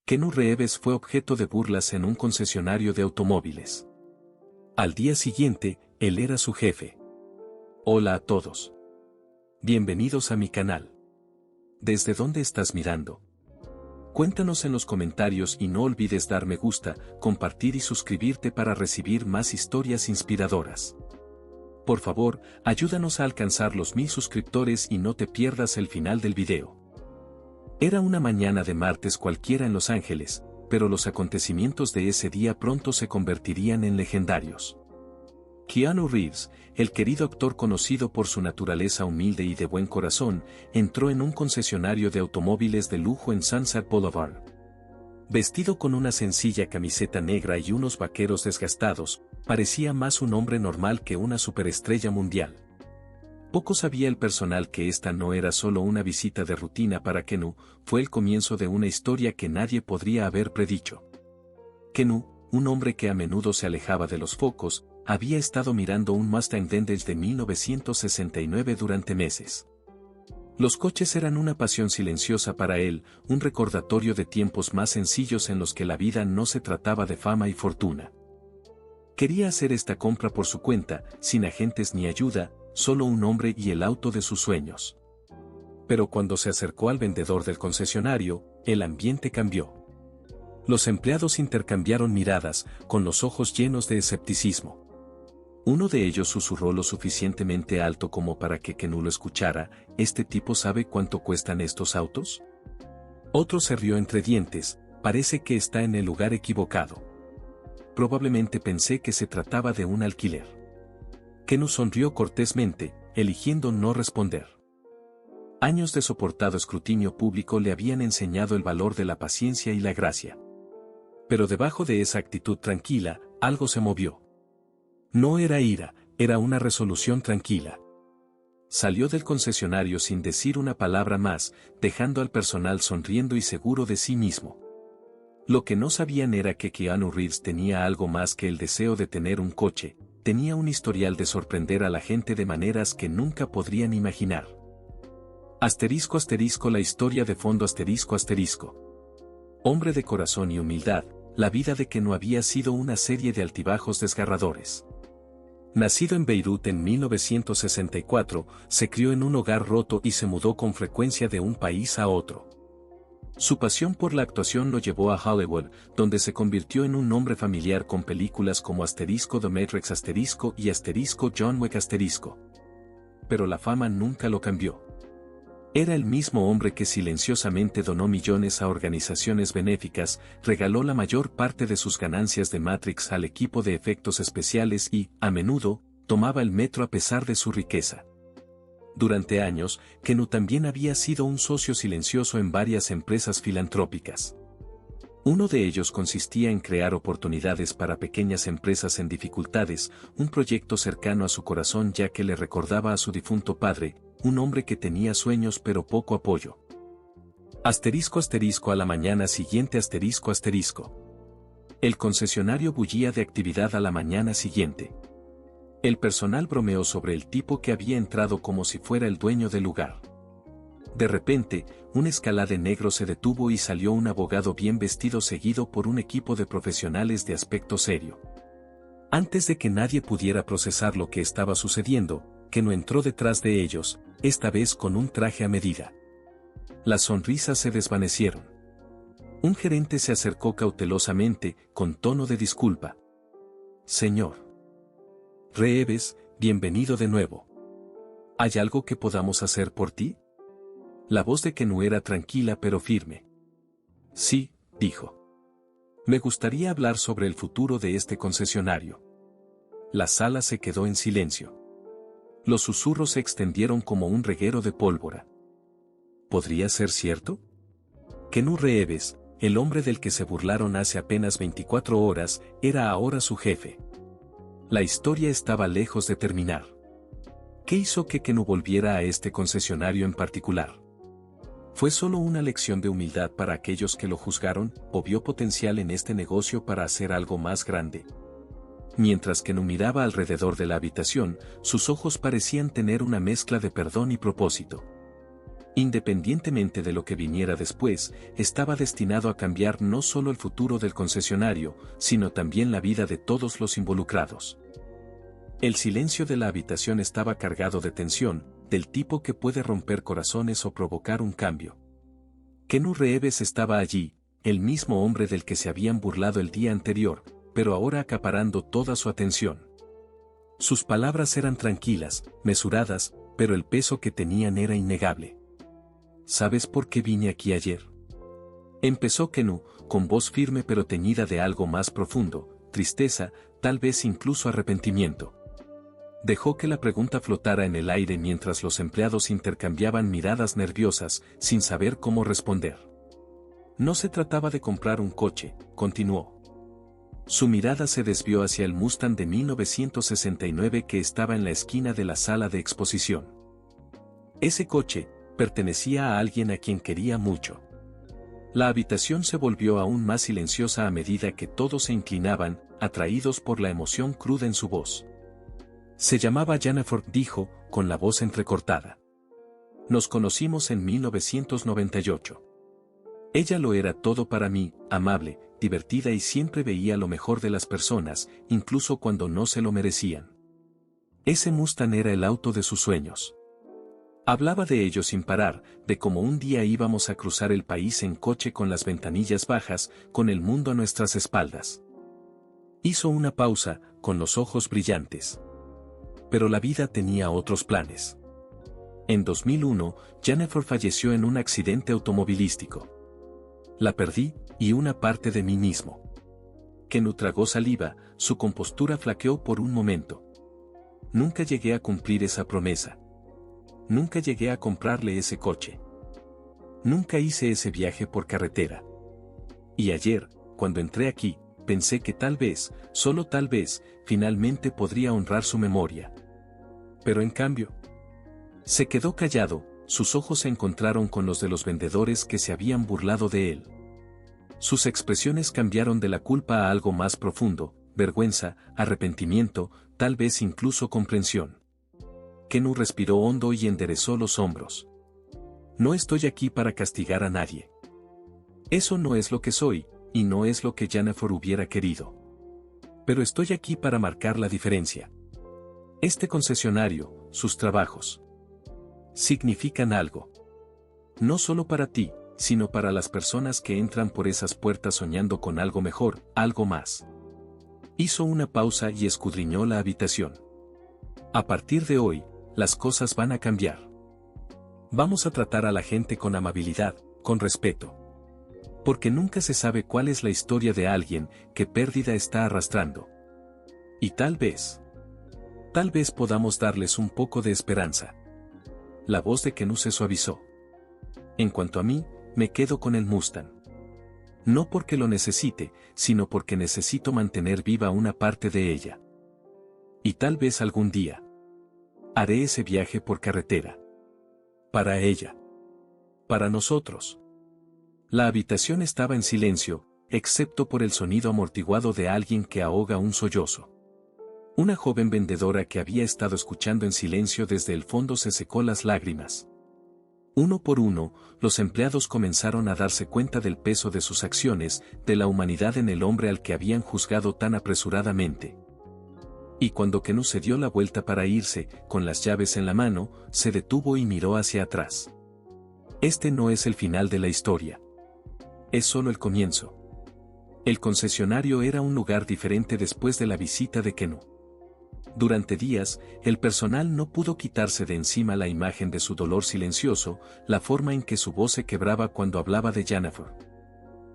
Keanu Reeves fue objeto de burlas en un concesionario de automóviles. Al día siguiente, él era su jefe. Hola a todos. Bienvenidos a mi canal. ¿Desde dónde estás mirando? Cuéntanos en los comentarios y no olvides dar me gusta, compartir y suscribirte para recibir más historias inspiradoras. Por favor, ayúdanos a alcanzar los 1000 suscriptores y no te pierdas el final del video. Era una mañana de martes cualquiera en Los Ángeles, pero los acontecimientos de ese día pronto se convertirían en legendarios. Keanu Reeves, el querido actor conocido por su naturaleza humilde y de buen corazón, entró en un concesionario de automóviles de lujo en Sunset Boulevard. Vestido con una sencilla camiseta negra y unos vaqueros desgastados, parecía más un hombre normal que una superestrella mundial. Poco sabía el personal que esta no era solo una visita de rutina para Keanu, fue el comienzo de una historia que nadie podría haber predicho. Keanu, un hombre que a menudo se alejaba de los focos, había estado mirando un Mustang Vintage de 1969 durante meses. Los coches eran una pasión silenciosa para él, un recordatorio de tiempos más sencillos en los que la vida no se trataba de fama y fortuna. Quería hacer esta compra por su cuenta, sin agentes ni ayuda, solo un hombre y el auto de sus sueños. Pero cuando se acercó al vendedor del concesionario, el ambiente cambió. Los empleados intercambiaron miradas, con los ojos llenos de escepticismo. Uno de ellos susurró lo suficientemente alto como para que Keanu lo escuchara: ¿este tipo sabe cuánto cuestan estos autos? Otro se rió entre dientes: parece que está en el lugar equivocado. Probablemente pensé que se trataba de un alquiler. Keanu sonrió cortésmente, eligiendo no responder. Años de soportado escrutinio público le habían enseñado el valor de la paciencia y la gracia. Pero debajo de esa actitud tranquila, algo se movió. No era ira, era una resolución tranquila. Salió del concesionario sin decir una palabra más, dejando al personal sonriendo y seguro de sí mismo. Lo que no sabían era que Keanu Reeves tenía algo más que el deseo de tener un coche. Tenía un historial de sorprender a la gente de maneras que nunca podrían imaginar. Asterisco asterisco la historia de fondo asterisco asterisco. Hombre de corazón y humildad, la vida de Keanu había sido una serie de altibajos desgarradores. Nacido en Beirut en 1964, se crió en un hogar roto y se mudó con frecuencia de un país a otro. Su pasión por la actuación lo llevó a Hollywood, donde se convirtió en un nombre familiar con películas como Asterisco The Matrix Asterisco y Asterisco John Wick Asterisco. Pero la fama nunca lo cambió. Era el mismo hombre que silenciosamente donó millones a organizaciones benéficas, regaló la mayor parte de sus ganancias de Matrix al equipo de efectos especiales y, a menudo, tomaba el metro a pesar de su riqueza. Durante años, Keanu también había sido un socio silencioso en varias empresas filantrópicas. Uno de ellos consistía en crear oportunidades para pequeñas empresas en dificultades, un proyecto cercano a su corazón ya que le recordaba a su difunto padre, un hombre que tenía sueños pero poco apoyo. Asterisco asterisco a la mañana siguiente asterisco asterisco. El concesionario bullía de actividad a la mañana siguiente. El personal bromeó sobre el tipo que había entrado como si fuera el dueño del lugar. De repente, un escalade negro se detuvo y salió un abogado bien vestido seguido por un equipo de profesionales de aspecto serio. Antes de que nadie pudiera procesar lo que estaba sucediendo, Keanu entró detrás de ellos, esta vez con un traje a medida. Las sonrisas se desvanecieron. Un gerente se acercó cautelosamente, con tono de disculpa. Señor Reeves, bienvenido de nuevo. ¿Hay algo que podamos hacer por ti? La voz de Keanu era tranquila pero firme. Sí, dijo. Me gustaría hablar sobre el futuro de este concesionario. La sala se quedó en silencio. Los susurros se extendieron como un reguero de pólvora. ¿Podría ser cierto? Keanu Reeves, el hombre del que se burlaron hace apenas 24 horas, era ahora su jefe. La historia estaba lejos de terminar. ¿Qué hizo que Keanu volviera a este concesionario en particular? ¿Fue solo una lección de humildad para aquellos que lo juzgaron, o vio potencial en este negocio para hacer algo más grande? Mientras Keanu miraba alrededor de la habitación, sus ojos parecían tener una mezcla de perdón y propósito. Independientemente de lo que viniera después, estaba destinado a cambiar no solo el futuro del concesionario, sino también la vida de todos los involucrados. El silencio de la habitación estaba cargado de tensión, del tipo que puede romper corazones o provocar un cambio. Kennu Reeves estaba allí, el mismo hombre del que se habían burlado el día anterior, pero ahora acaparando toda su atención. Sus palabras eran tranquilas, mesuradas, pero el peso que tenían era innegable. ¿Sabes por qué vine aquí ayer? Empezó Kennu, con voz firme pero teñida de algo más profundo, tristeza, tal vez incluso arrepentimiento. Dejó que la pregunta flotara en el aire mientras los empleados intercambiaban miradas nerviosas, sin saber cómo responder. No se trataba de comprar un coche, continuó. Su mirada se desvió hacia el Mustang de 1969 que estaba en la esquina de la sala de exposición. Ese coche pertenecía a alguien a quien quería mucho. La habitación se volvió aún más silenciosa a medida que todos se inclinaban, atraídos por la emoción cruda en su voz. Se llamaba Jennifer, dijo, con la voz entrecortada. Nos conocimos en 1998. Ella lo era todo para mí, amable, divertida y siempre veía lo mejor de las personas, incluso cuando no se lo merecían. Ese Mustang era el auto de sus sueños. Hablaba de ello sin parar, de cómo un día íbamos a cruzar el país en coche con las ventanillas bajas, con el mundo a nuestras espaldas. Hizo una pausa, con los ojos brillantes. Pero la vida tenía otros planes. En 2001, Jennifer falleció en un accidente automovilístico. La perdí, y una parte de mí mismo. Kennu tragó saliva, su compostura flaqueó por un momento. Nunca llegué a cumplir esa promesa. Nunca llegué a comprarle ese coche. Nunca hice ese viaje por carretera. Y ayer, cuando entré aquí, pensé que tal vez, solo tal vez, finalmente podría honrar su memoria. Pero en cambio, se quedó callado, sus ojos se encontraron con los de los vendedores que se habían burlado de él. Sus expresiones cambiaron de la culpa a algo más profundo, vergüenza, arrepentimiento, tal vez incluso comprensión. Kennu respiró hondo y enderezó los hombros. No estoy aquí para castigar a nadie. Eso no es lo que soy, y no es lo que Jennifer hubiera querido. Pero estoy aquí para marcar la diferencia. Este concesionario, sus trabajos, significan algo. No solo para ti, sino para las personas que entran por esas puertas soñando con algo mejor, algo más. Hizo una pausa y escudriñó la habitación. A partir de hoy, las cosas van a cambiar. Vamos a tratar a la gente con amabilidad, con respeto. Porque nunca se sabe cuál es la historia de alguien que pérdida está arrastrando. Y tal vez podamos darles un poco de esperanza. La voz de Kennu se suavizó. En cuanto a mí, me quedo con el Mustang. No porque lo necesite, sino porque necesito mantener viva una parte de ella. Y tal vez algún día haré ese viaje por carretera. Para ella. Para nosotros. La habitación estaba en silencio, excepto por el sonido amortiguado de alguien que ahoga un sollozo. Una joven vendedora que había estado escuchando en silencio desde el fondo se secó las lágrimas. Uno por uno, los empleados comenzaron a darse cuenta del peso de sus acciones, de la humanidad en el hombre al que habían juzgado tan apresuradamente. Y cuando Kennu se dio la vuelta para irse, con las llaves en la mano, se detuvo y miró hacia atrás. Este no es el final de la historia. Es solo el comienzo. El concesionario era un lugar diferente después de la visita de Kennu. Durante días, el personal no pudo quitarse de encima la imagen de su dolor silencioso, la forma en que su voz se quebraba cuando hablaba de Jennifer.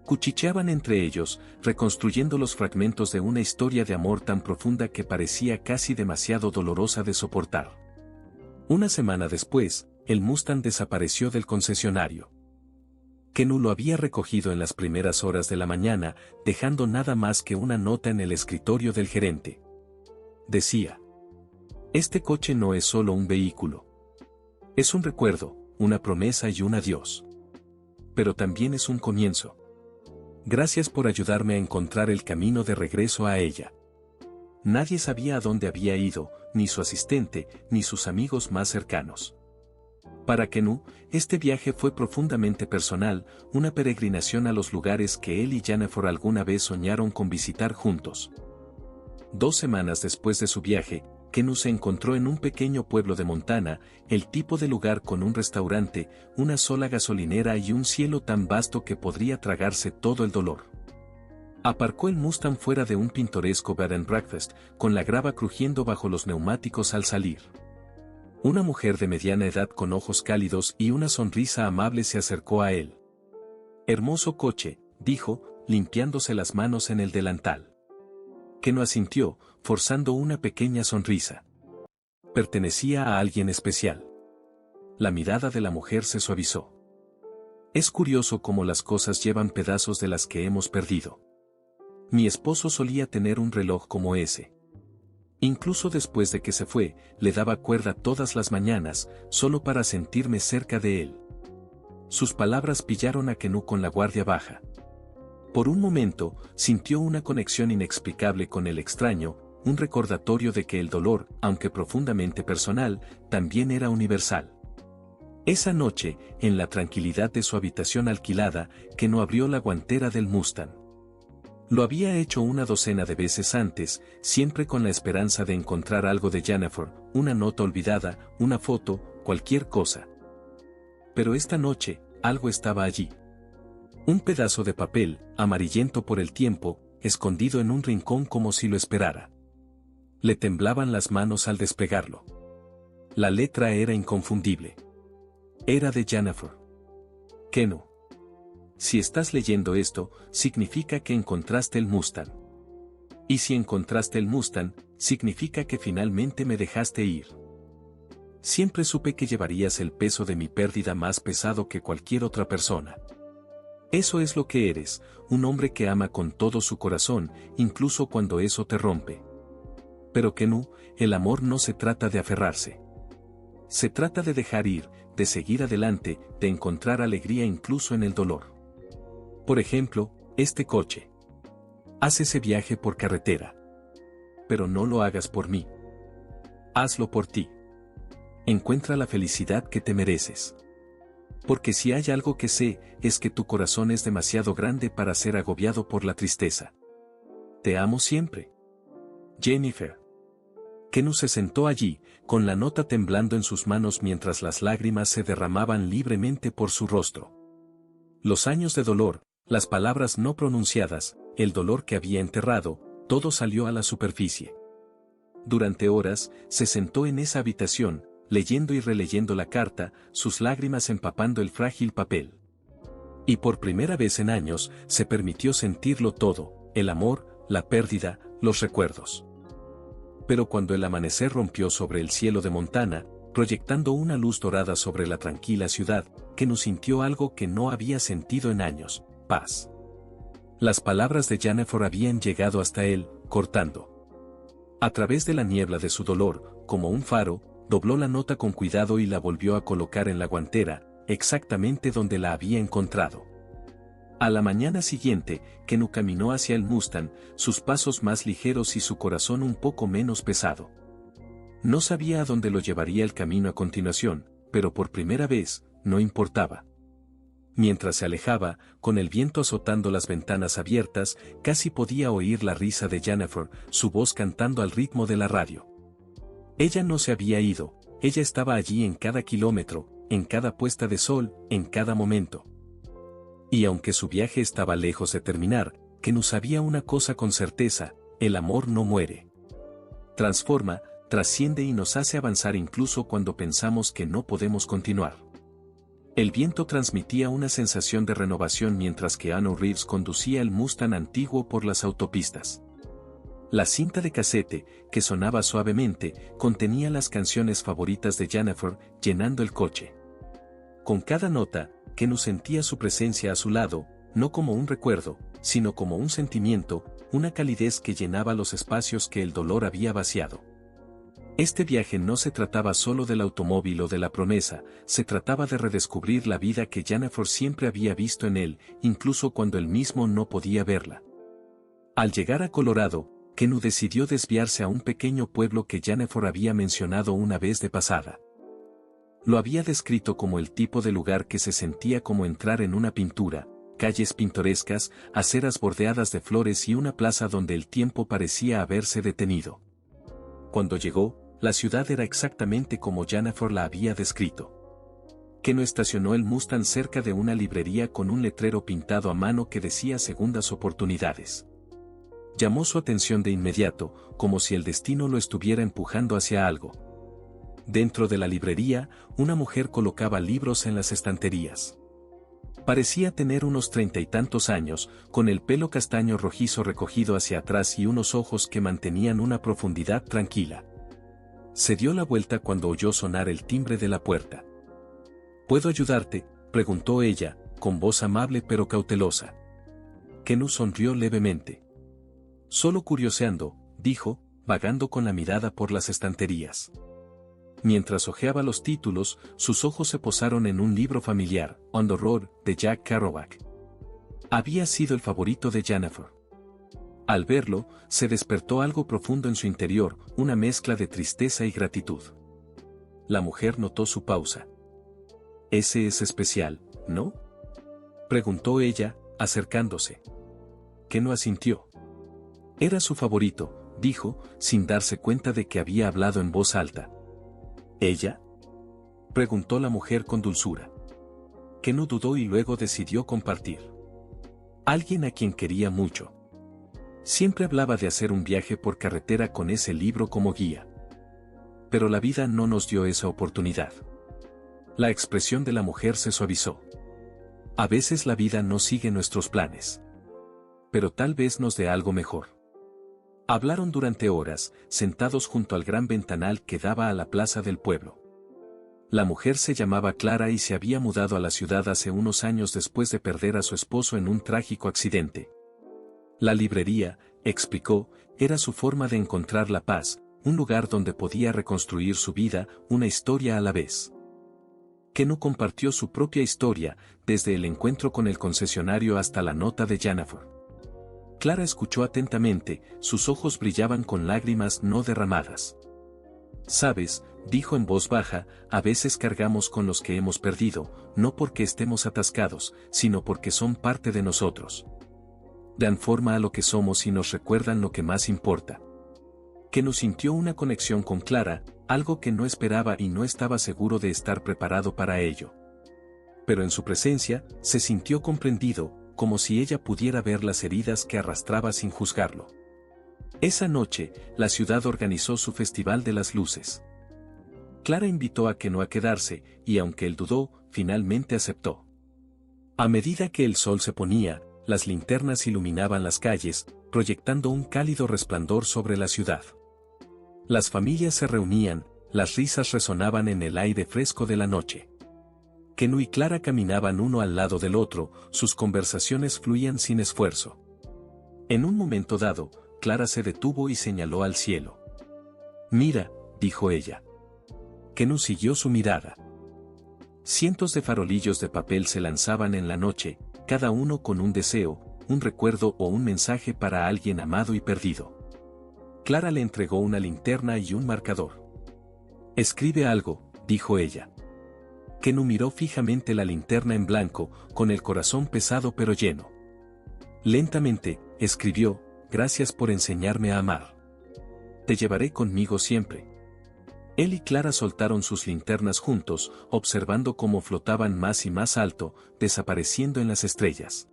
Cuchicheaban entre ellos, reconstruyendo los fragmentos de una historia de amor tan profunda que parecía casi demasiado dolorosa de soportar. Una semana después, el Mustang desapareció del concesionario. Kennu lo había recogido en las primeras horas de la mañana, dejando nada más que una nota en el escritorio del gerente. Decía: este coche no es solo un vehículo. Es un recuerdo, una promesa y un adiós. Pero también es un comienzo. Gracias por ayudarme a encontrar el camino de regreso a ella. Nadie sabía a dónde había ido, ni su asistente, ni sus amigos más cercanos. Para Kenu, este viaje fue profundamente personal, una peregrinación a los lugares que él y Jennifer alguna vez soñaron con visitar juntos. 2 semanas después de su viaje, Kenu se encontró en un pequeño pueblo de Montana, el tipo de lugar con un restaurante, una sola gasolinera y un cielo tan vasto que podría tragarse todo el dolor. Aparcó el Mustang fuera de un pintoresco bed and breakfast, con la grava crujiendo bajo los neumáticos al salir. Una mujer de mediana edad con ojos cálidos y una sonrisa amable se acercó a él. «Hermoso coche», dijo, limpiándose las manos en el delantal. Kenu asintió, forzando una pequeña sonrisa. Pertenecía a alguien especial. La mirada de la mujer se suavizó. «Es curioso cómo las cosas llevan pedazos de las que hemos perdido. Mi esposo solía tener un reloj como ese. Incluso después de que se fue, le daba cuerda todas las mañanas, solo para sentirme cerca de él». Sus palabras pillaron a Kenu con la guardia baja. Por un momento, sintió una conexión inexplicable con el extraño, un recordatorio de que el dolor, aunque profundamente personal, también era universal. Esa noche, en la tranquilidad de su habitación alquilada, Kenu abrió la guantera del Mustang. Lo había hecho una docena de veces antes, siempre con la esperanza de encontrar algo de Jennifer, una nota olvidada, una foto, cualquier cosa. Pero esta noche, algo estaba allí. Un pedazo de papel, amarillento por el tiempo, escondido en un rincón como si lo esperara. Le temblaban las manos al despegarlo. La letra era inconfundible. Era de Jennifer. Kenu. Si estás leyendo esto, significa que encontraste el Mustang. Y si encontraste el Mustang, significa que finalmente me dejaste ir. Siempre supe que llevarías el peso de mi pérdida más pesado que cualquier otra persona. Eso es lo que eres, un hombre que ama con todo su corazón, incluso cuando eso te rompe. Pero Kenu, el amor no se trata de aferrarse. Se trata de dejar ir, de seguir adelante, de encontrar alegría incluso en el dolor. Por ejemplo, este coche. Haz ese viaje por carretera. Pero no lo hagas por mí. Hazlo por ti. Encuentra la felicidad que te mereces. Porque si hay algo que sé, es que tu corazón es demasiado grande para ser agobiado por la tristeza. Te amo siempre. Jennifer. Kenu se sentó allí, con la nota temblando en sus manos mientras las lágrimas se derramaban libremente por su rostro. Los años de dolor, las palabras no pronunciadas, el dolor que había enterrado, todo salió a la superficie. Durante horas, se sentó en esa habitación, leyendo y releyendo la carta, sus lágrimas empapando el frágil papel. Y por primera vez en años, se permitió sentirlo todo, el amor, la pérdida, los recuerdos. Pero cuando el amanecer rompió sobre el cielo de Montana, proyectando una luz dorada sobre la tranquila ciudad, Kenu sintió algo que no había sentido en años: paz. Las palabras de Jennifer habían llegado hasta él, cortando. A través de la niebla de su dolor, como un faro, dobló la nota con cuidado y la volvió a colocar en la guantera, exactamente donde la había encontrado. A la mañana siguiente, Kenu caminó hacia el Mustang, sus pasos más ligeros y su corazón un poco menos pesado. No sabía a dónde lo llevaría el camino a continuación, pero por primera vez, no importaba. Mientras se alejaba, con el viento azotando las ventanas abiertas, casi podía oír la risa de Jennifer, su voz cantando al ritmo de la radio. Ella no se había ido, ella estaba allí en cada kilómetro, en cada puesta de sol, en cada momento. Y aunque su viaje estaba lejos de terminar, Kenu sabía una cosa con certeza: el amor no muere. Transforma, trasciende y nos hace avanzar incluso cuando pensamos que no podemos continuar. El viento transmitía una sensación de renovación mientras que Keanu Reeves conducía el Mustang antiguo por las autopistas. La cinta de casete, que sonaba suavemente, contenía las canciones favoritas de Jennifer, llenando el coche. Con cada nota, Kenu sentía su presencia a su lado, no como un recuerdo, sino como un sentimiento, una calidez que llenaba los espacios que el dolor había vaciado. Este viaje no se trataba solo del automóvil o de la promesa, se trataba de redescubrir la vida que Jennifer siempre había visto en él, incluso cuando él mismo no podía verla. Al llegar a Colorado, Kenu decidió desviarse a un pequeño pueblo que Jennifer había mencionado una vez de pasada. Lo había descrito como el tipo de lugar que se sentía como entrar en una pintura, calles pintorescas, aceras bordeadas de flores y una plaza donde el tiempo parecía haberse detenido. Cuando llegó, la ciudad era exactamente como Jennifer la había descrito. Keno estacionó el Mustang cerca de una librería con un letrero pintado a mano que decía segundas oportunidades. Llamó su atención de inmediato, como si el destino lo estuviera empujando hacia algo. Dentro de la librería, una mujer colocaba libros en las estanterías. Parecía tener unos 30 y tantos años, con el pelo castaño rojizo recogido hacia atrás y unos ojos que mantenían una profundidad tranquila. Se dio la vuelta cuando oyó sonar el timbre de la puerta. ¿Puedo ayudarte?, preguntó ella, con voz amable pero cautelosa. Keno sonrió levemente. Solo curioseando, dijo, vagando con la mirada por las estanterías. Mientras hojeaba los títulos, sus ojos se posaron en un libro familiar, On the Road, de Jack Kerouac. Había sido el favorito de Jennifer. Al verlo, se despertó algo profundo en su interior, una mezcla de tristeza y gratitud. La mujer notó su pausa. «Ese es especial, ¿no?», preguntó ella, acercándose. Keno asintió. Era su favorito, dijo, sin darse cuenta de que había hablado en voz alta. ¿Ella?, preguntó la mujer con dulzura. Keno dudó y luego decidió compartir. Alguien a quien quería mucho. Siempre hablaba de hacer un viaje por carretera con ese libro como guía. Pero la vida no nos dio esa oportunidad. La expresión de la mujer se suavizó. A veces la vida no sigue nuestros planes. Pero tal vez nos dé algo mejor. Hablaron durante horas, sentados junto al gran ventanal que daba a la plaza del pueblo. La mujer se llamaba Clara y se había mudado a la ciudad hace unos años después de perder a su esposo en un trágico accidente. La librería, explicó, era su forma de encontrar la paz, un lugar donde podía reconstruir su vida, una historia a la vez. Keno compartió su propia historia, desde el encuentro con el concesionario hasta la nota de Jennifer. Clara escuchó atentamente, sus ojos brillaban con lágrimas no derramadas. «Sabes», dijo en voz baja, «a veces cargamos con los que hemos perdido, no porque estemos atascados, sino porque son parte de nosotros. Dan forma a lo que somos y nos recuerdan lo que más importa». Keno sintió una conexión con Clara, algo que no esperaba y no estaba seguro de estar preparado para ello. Pero en su presencia, se sintió comprendido, como si ella pudiera ver las heridas que arrastraba sin juzgarlo. Esa noche, la ciudad organizó su Festival de las Luces. Clara invitó a Keno a quedarse, y aunque él dudó, finalmente aceptó. A medida que el sol se ponía, las linternas iluminaban las calles, proyectando un cálido resplandor sobre la ciudad. Las familias se reunían, las risas resonaban en el aire fresco de la noche. Keno y Clara caminaban uno al lado del otro, sus conversaciones fluían sin esfuerzo. En un momento dado, Clara se detuvo y señaló al cielo. «Mira», dijo ella. Keno siguió su mirada. Cientos de farolillos de papel se lanzaban en la noche, cada uno con un deseo, un recuerdo o un mensaje para alguien amado y perdido. Clara le entregó una linterna y un marcador. «Escribe algo», dijo ella. Keno miró fijamente la linterna en blanco, con el corazón pesado pero lleno. Lentamente, escribió, «Gracias por enseñarme a amar. Te llevaré conmigo siempre». Él y Clara soltaron sus linternas juntos, observando cómo flotaban más y más alto, desapareciendo en las estrellas.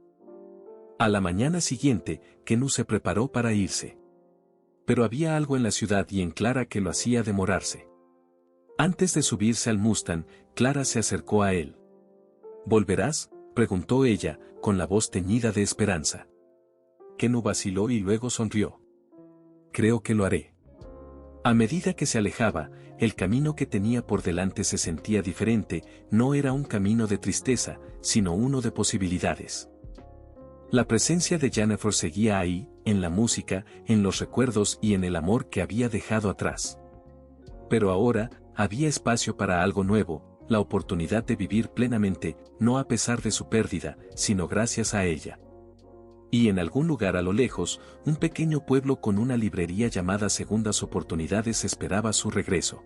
A la mañana siguiente, Keno se preparó para irse. Pero había algo en la ciudad y en Clara que lo hacía demorarse. Antes de subirse al Mustang, Clara se acercó a él. «¿Volverás?», preguntó ella, con la voz teñida de esperanza. Keno vaciló y luego sonrió. «Creo que lo haré». A medida que se alejaba, el camino que tenía por delante se sentía diferente, no era un camino de tristeza, sino uno de posibilidades. La presencia de Jennifer seguía ahí, en la música, en los recuerdos y en el amor que había dejado atrás. Pero ahora, había espacio para algo nuevo, la oportunidad de vivir plenamente, no a pesar de su pérdida, sino gracias a ella. Y en algún lugar a lo lejos, un pequeño pueblo con una librería llamada Segundas Oportunidades esperaba su regreso.